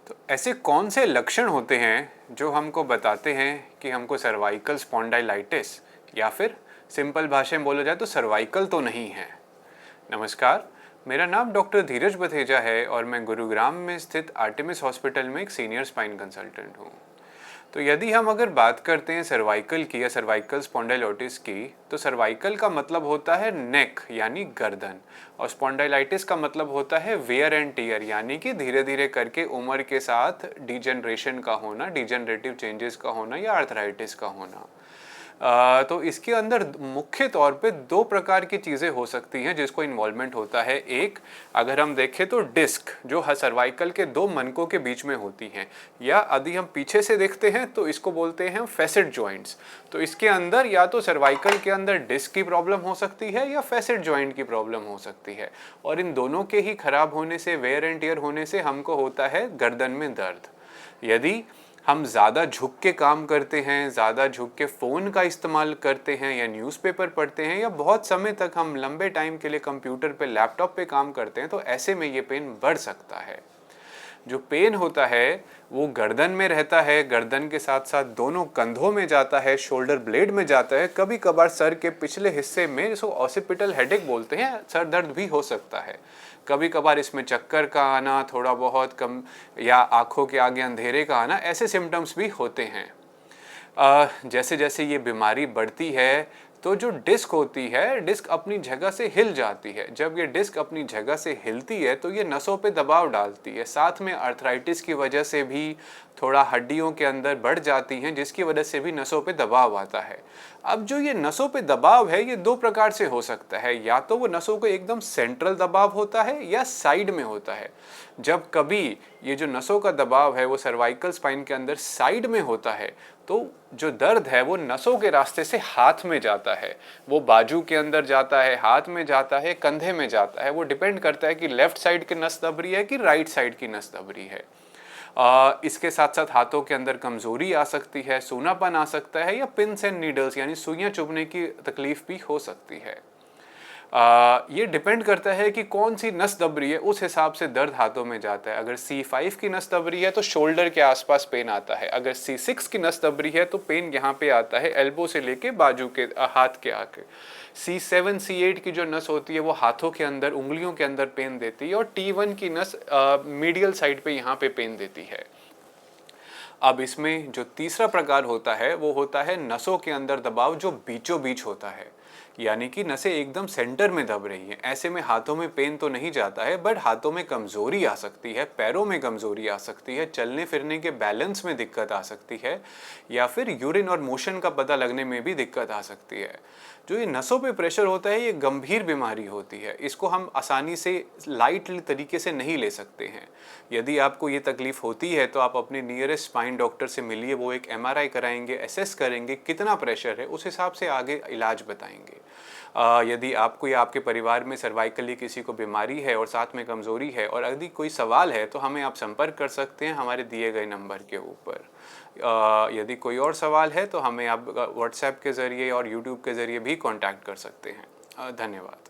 तो ऐसे कौन से लक्षण होते हैं जो हमको बताते हैं कि हमको सर्वाइकल स्पॉन्डाइलाइटिस या फिर सिंपल भाषा में बोला जाए तो सर्वाइकल तो नहीं है। नमस्कार, मेरा नाम डॉक्टर धीरज बथेजा है और मैं गुरुग्राम में स्थित आर्टेमिस हॉस्पिटल में एक सीनियर स्पाइन कंसल्टेंट हूँ। तो यदि हम अगर बात करते हैं सर्वाइकल की या सर्वाइकल स्पॉन्डाइलाइटिस की, तो सर्वाइकल का मतलब होता है नेक यानी गर्दन, और स्पॉन्डाइलाइटिस का मतलब होता है वेयर एंड टियर यानी कि धीरे धीरे करके उम्र के साथ डिजेनरेशन का होना, डिजेनरेटिव चेंजेस का होना या आर्थराइटिस का होना। तो इसके अंदर मुख्य तौर पे दो प्रकार की चीज़ें हो सकती हैं जिसको इन्वॉल्वमेंट होता है। एक, अगर हम देखें तो डिस्क जो सर्वाइकल के दो मनकों के बीच में होती हैं, या यदि हम पीछे से देखते हैं तो इसको बोलते हैं फैसेट जॉइंट्स। तो इसके अंदर या तो सर्वाइकल के अंदर डिस्क की प्रॉब्लम हो सकती है या फैसेट जॉइंट की प्रॉब्लम हो सकती है, और इन दोनों के ही खराब होने से, वेयर एंड टियर होने से हमको होता है गर्दन में दर्द। यदि हम ज़्यादा झुक के काम करते हैं, ज़्यादा झुक के फ़ोन का इस्तेमाल करते हैं या न्यूज़पेपर पढ़ते हैं, या बहुत समय तक हम लंबे टाइम के लिए कंप्यूटर पे, लैपटॉप पे काम करते हैं, तो ऐसे में ये पेन बढ़ सकता है। जो पेन होता है वो गर्दन में रहता है, गर्दन के साथ साथ दोनों कंधों में जाता है, शोल्डर ब्लेड में जाता है, कभी कभार सर के पिछले हिस्से में, जिसको ऑसिपिटल हेडेक बोलते हैं, सर दर्द भी हो सकता है। कभी कभार इसमें चक्कर का आना, थोड़ा बहुत कम, या आंखों के आगे अंधेरे का आना, ऐसे सिम्टम्स भी होते हैं। जैसे जैसे ये बीमारी बढ़ती है तो जो डिस्क होती है, डिस्क अपनी जगह से हिल जाती है। जब ये डिस्क अपनी जगह से हिलती है तो ये नसों पे दबाव डालती है, साथ में आर्थराइटिस की वजह से भी थोड़ा हड्डियों के अंदर बढ़ जाती हैं, जिसकी वजह से भी नसों पे दबाव आता है। अब जो ये नसों पे दबाव है ये दो प्रकार से हो सकता है, या तो वो नसों को एकदम सेंट्रल दबाव होता है या साइड में होता है। जब कभी ये जो नसों का दबाव है वो सर्वाइकल स्पाइन के अंदर साइड में होता है, तो जो दर्द है वो नसों के रास्ते से हाथ में जाता है, वो बाजू के अंदर जाता है, हाथ में जाता है, कंधे में जाता है। वो डिपेंड करता है कि लेफ्ट साइड की नस दब रही है कि राइट साइड की नस दब रही है। इसके साथ साथ हाथों के अंदर कमजोरी आ सकती है, सूनापन आ सकता है, या पिन्स एंड नीडल्स यानी सुइयां चुभने की तकलीफ भी हो सकती है। ये डिपेंड करता है कि कौन सी नस दब रही है, उस हिसाब से दर्द हाथों में जाता है। अगर C5 की नस दब रही है तो शोल्डर के आसपास पेन आता है। अगर C6 की नस दब रही है तो पेन यहाँ पे आता है, एल्बो से लेके बाजू के, हाथ के आके। C7 C8 की जो नस होती है वो हाथों के अंदर, उंगलियों के अंदर पेन देती है, और T1 की नस मीडियल साइड पे यहाँ पे पेन देती है। अब इसमें जो तीसरा प्रकार होता है वो होता है नसों के अंदर दबाव जो बीचों बीच होता है, यानी कि नसें एकदम सेंटर में दब रही हैं। ऐसे में हाथों में पेन तो नहीं जाता है, बट हाथों में कमजोरी आ सकती है, पैरों में कमजोरी आ सकती है, चलने फिरने के बैलेंस में दिक्कत आ सकती है, या फिर यूरिन और मोशन का पता लगने में भी दिक्कत आ सकती है। जो ये नसों पे प्रेशर होता है ये गंभीर बीमारी होती है, इसको हम आसानी से लाइट तरीके से नहीं ले सकते हैं। यदि आपको ये तकलीफ होती है तो आप अपने नियरेस्ट स्पाइन डॉक्टर से मिलिए, वो एक MRI कराएंगे, असेस करेंगे कितना प्रेशर है, उस हिसाब से आगे इलाज बताएंगे। यदि आपको या आपके परिवार में सर्वाइकली किसी को बीमारी है और साथ में कमज़ोरी है, और यदि कोई सवाल है तो हमें आप संपर्क कर सकते हैं हमारे दिए गए नंबर के ऊपर। यदि कोई और सवाल है तो हमें आप व्हाट्सएप के ज़रिए और यूट्यूब के ज़रिए भी कांटेक्ट कर सकते हैं। धन्यवाद।